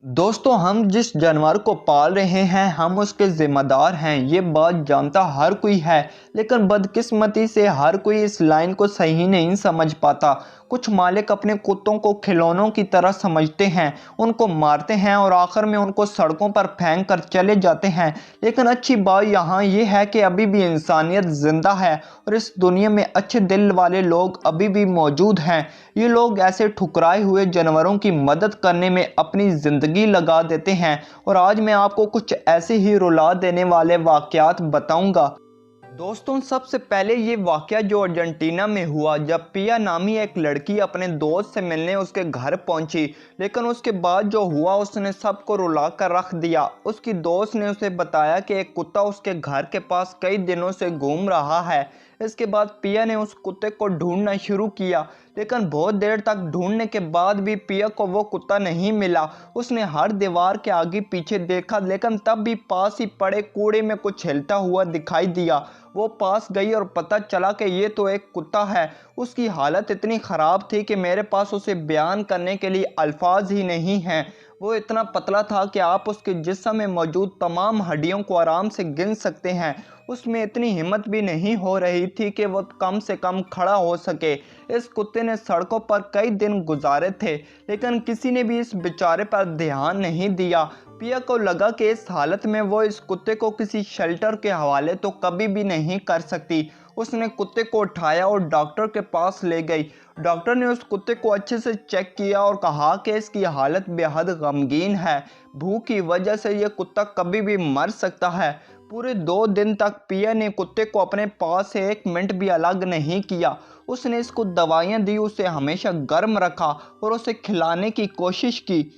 दोस्तों, हम जिस जानवर को पाल रहे हैं हम उसके ज़िम्मेदार हैं, ये बात जानता हर कोई है। लेकिन बदकिस्मती से हर कोई इस लाइन को सही नहीं समझ पाता। कुछ मालिक अपने कुत्तों को खिलौनों की तरह समझते हैं, उनको मारते हैं और आखिर में उनको सड़कों पर फेंक कर चले जाते हैं। लेकिन अच्छी बात यहाँ ये है कि अभी भी इंसानियत ज़िंदा है और इस दुनिया में अच्छे दिल वाले लोग अभी भी मौजूद हैं। ये लोग ऐसे ठुकराए हुए जानवरों की मदद करने में अपनी ज़िंदगी लगा देते हैं। और आज मैं आपको कुछ ऐसे ही रुला देने वाले वाक़यात बताऊंगा। दोस्तों, सबसे पहले ये वाक़या जो अर्जेंटीना में हुआ, जब पिया नामी एक लड़की अपने दोस्त से मिलने उसके घर पहुंची। लेकिन उसके बाद जो हुआ उसने सबको रुला कर रख दिया। उसकी दोस्त ने उसे बताया कि एक कुत्ता उसके घर के पास कई दिनों से घूम रहा है। इसके बाद पिया ने उस कुत्ते को ढूंढना शुरू किया, लेकिन बहुत देर तक ढूंढने के बाद भी पिया को वो कुत्ता नहीं मिला। उसने हर दीवार के आगे पीछे देखा, लेकिन तब भी पास ही पड़े कूड़े में कुछ हिलता हुआ दिखाई दिया। वो पास गई और पता चला कि ये तो एक कुत्ता है। उसकी हालत इतनी ख़राब थी कि मेरे पास उसे बयान करने के लिए अल्फाज ही नहीं हैं। वो इतना पतला था कि आप उसके जिस्म में मौजूद तमाम हड्डियों को आराम से गिन सकते हैं। उसमें इतनी हिम्मत भी नहीं हो रही थी कि वो कम से कम खड़ा हो सके। इस कुत्ते ने सड़कों पर कई दिन गुजारे थे, लेकिन किसी ने भी इस बेचारे पर ध्यान नहीं दिया। पिया को लगा कि इस हालत में वो इस कुत्ते को किसी शेल्टर के हवाले तो कभी भी नहीं कर सकती। उसने कुत्ते को उठाया और डॉक्टर के पास ले गई। डॉक्टर ने उस कुत्ते को अच्छे से चेक किया और कहा कि इसकी हालत बेहद गमगीन है। भूख की वजह से यह कुत्ता कभी भी मर सकता है। पूरे 2 दिन तक पिया ने कुत्ते को अपने पास से 1 मिनट भी अलग नहीं किया। उसने इसको दवाइयाँ दी, उसे हमेशा गर्म रखा और उसे खिलाने की कोशिश की।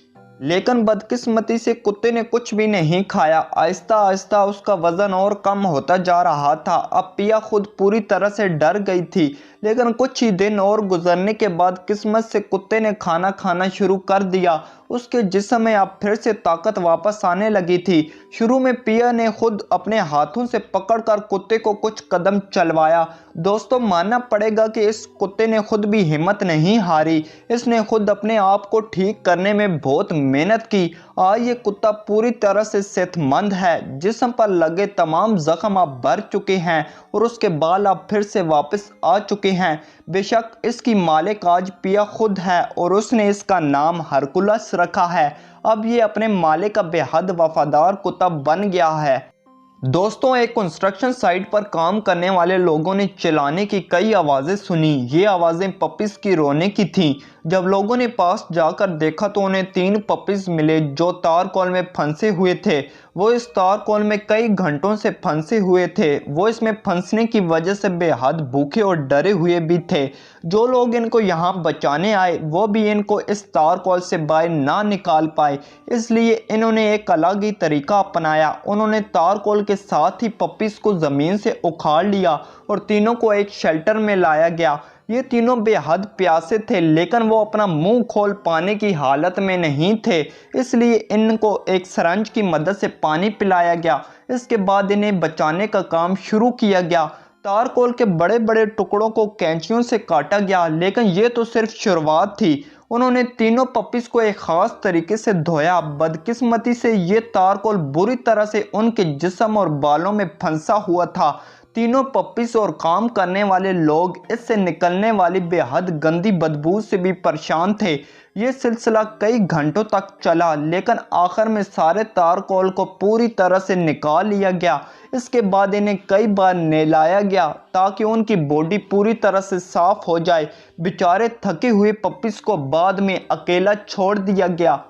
लेकिन बदकिस्मती से कुत्ते ने कुछ भी नहीं खाया। आहिस्ता आहिस्ता उसका वज़न और कम होता जा रहा था। अब पिया खुद पूरी तरह से डर गई थी। लेकिन कुछ ही दिन और गुजरने के बाद किस्मत से कुत्ते ने खाना खाना शुरू कर दिया। उसके जिस्म में अब फिर से ताकत वापस आने लगी थी। शुरू में पिया ने खुद अपने हाथों से पकड़कर कुत्ते को कुछ कदम चलवाया। दोस्तों, मानना पड़ेगा कि इस कुत्ते ने खुद भी हिम्मत नहीं हारी। इसने खुद अपने आप को ठीक करने में बहुत मेहनत की। आज ये कुत्ता पूरी तरह से सेहतमंद है। जिस्म पर लगे तमाम जख्म अब भर चुके हैं और उसके बाल अब फिर से वापस आ चुके हैं। बेशक इसकी मालिक आज पिया खुद है और उसने इसका नाम हरकुलस रखा है। अब ये अपने मालिक का बेहद वफादार कुत्ता बन गया है। दोस्तों, एक कंस्ट्रक्शन साइट पर काम करने वाले लोगों ने चिल्लाने की कई आवाज़ें सुनी। ये आवाज़ें पपीज़ की रोने की थीं। जब लोगों ने पास जाकर देखा तो उन्हें 3 पपीज़ मिले जो तारकोल में फंसे हुए थे। वो इस तारकोल में कई घंटों से फंसे हुए थे। वो इसमें फंसने की वजह से बेहद भूखे और डरे हुए भी थे। जो लोग इनको यहाँ बचाने आए वो भी इनको इस तारकोल से बाहर ना निकाल पाए, इसलिए इन्होंने एक अलग ही तरीका अपनाया। उन्होंने तारकोल के साथ ही पपीज़ को ज़मीन से उखाड़ लिया और तीनों को एक शेल्टर में लाया गया। ये तीनों बेहद प्यासे थे, लेकिन वो अपना मुंह खोल पाने की हालत में नहीं थे, इसलिए इनको एक सरंज की मदद से पानी पिलाया गया। इसके बाद इन्हें बचाने का काम शुरू किया गया। तारकोल के बड़े बड़े टुकड़ों को कैंचियों से काटा गया, लेकिन ये तो सिर्फ शुरुआत थी। उन्होंने तीनों पपीज़ को एक ख़ास तरीके से धोया। बदकिस्मती से ये तारकोल बुरी तरह से उनके जिस्म और बालों में फंसा हुआ था। तीनों पपीज़ और काम करने वाले लोग इससे निकलने वाली बेहद गंदी बदबू से भी परेशान थे। ये सिलसिला कई घंटों तक चला, लेकिन आखिर में सारे तारकोल को पूरी तरह से निकाल लिया गया। इसके बाद इन्हें कई बार नहलाया गया ताकि उनकी बॉडी पूरी तरह से साफ हो जाए। बेचारे थके हुए पपीज़ को बाद में अकेला छोड़ दिया गया।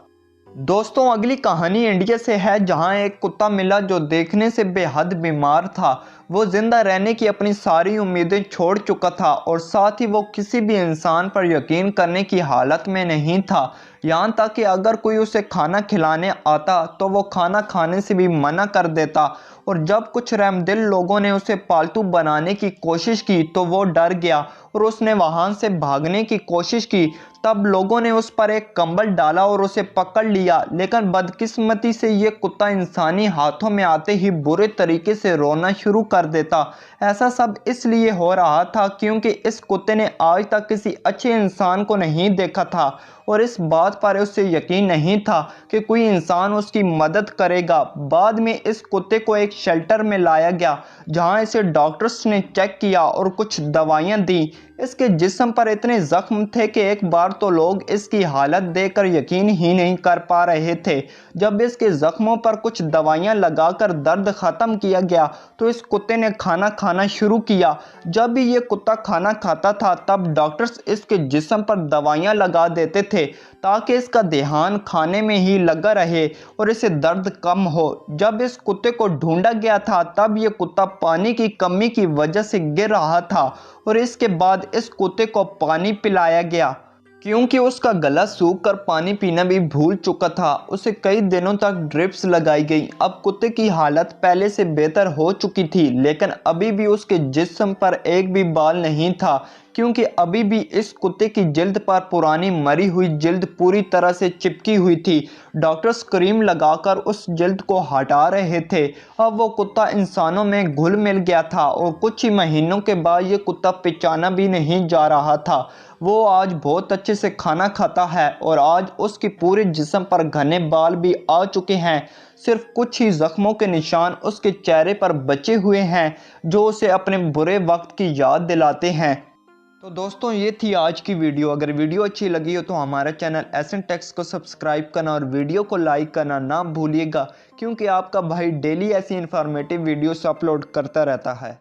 दोस्तों, अगली कहानी इंडिया से है, जहां एक कुत्ता मिला जो देखने से बेहद बीमार था। वो जिंदा रहने की अपनी सारी उम्मीदें छोड़ चुका था और साथ ही वो किसी भी इंसान पर यकीन करने की हालत में नहीं था। यहाँ तक कि अगर कोई उसे खाना खिलाने आता तो वो खाना खाने से भी मना कर देता। और जब कुछ रहमदिल लोगों ने उसे पालतू बनाने की कोशिश की तो वो डर गया और उसने वहाँ से भागने की कोशिश की। तब लोगों ने उस पर एक कंबल डाला और उसे पकड़ लिया, लेकिन बदकिस्मती से ये कुत्ता इंसानी हाथों में आते ही बुरे तरीके से रोना शुरू कर देता। ऐसा सब इसलिए हो रहा था क्योंकि इस कुत्ते ने आज तक किसी अच्छे इंसान को नहीं देखा था और इस बात पर उसे यकीन नहीं था कि कोई इंसान उसकी मदद करेगा। बाद में इस कुत्ते को एक शेल्टर में लाया गया, जहां इसे डॉक्टर्स ने चेक किया और कुछ दवाइयां दी। इसके जिस्म पर इतने जख्म थे कि एक बार तो लोग इसकी हालत देखकर यकीन ही नहीं कर पा रहे थे। जब इसके जख्मों पर कुछ दवाइयां लगाकर दर्द ख़त्म किया गया तो इस कुत्ते ने खाना खाना शुरू किया। जब भी ये कुत्ता खाना खाता था तब डॉक्टर्स इसके जिस्म पर दवाइयां लगा देते थे ताकि इसका ध्यान खाने में ही लगा रहे और इसे दर्द कम हो। जब इस कुत्ते को ढूंढा गया था तब ये कुत्ता पानी की कमी की वजह से गिर रहा था और इसके बाद इस कुत्ते को पानी पिलाया गया क्योंकि उसका गला सूख कर पानी पीना भी भूल चुका था। उसे कई दिनों तक ड्रिप्स लगाई गई। अब कुत्ते की हालत पहले से बेहतर हो चुकी थी, लेकिन अभी भी उसके जिस्म पर एक भी बाल नहीं था क्योंकि अभी भी इस कुत्ते की जिल्द पर पुरानी मरी हुई जिल्द पूरी तरह से चिपकी हुई थी। डॉक्टर्स क्रीम लगाकर उस जिल्द को हटा रहे थे। अब वो कुत्ता इंसानों में घुल मिल गया था और कुछ ही महीनों के बाद ये कुत्ता पहचाना भी नहीं जा रहा था। वो आज बहुत अच्छे से खाना खाता है और आज उसके पूरे जिस्म पर घने बाल भी आ चुके हैं। सिर्फ कुछ ही जख्मों के निशान उसके चेहरे पर बचे हुए हैं जो उसे अपने बुरे वक्त की याद दिलाते हैं। तो दोस्तों, ये थी आज की वीडियो। अगर वीडियो अच्छी लगी हो तो हमारा चैनल एसएन टेक्स को सब्सक्राइब करना और वीडियो को लाइक करना ना भूलिएगा, क्योंकि आपका भाई डेली ऐसी इन्फॉर्मेटिव वीडियोस अपलोड करता रहता है।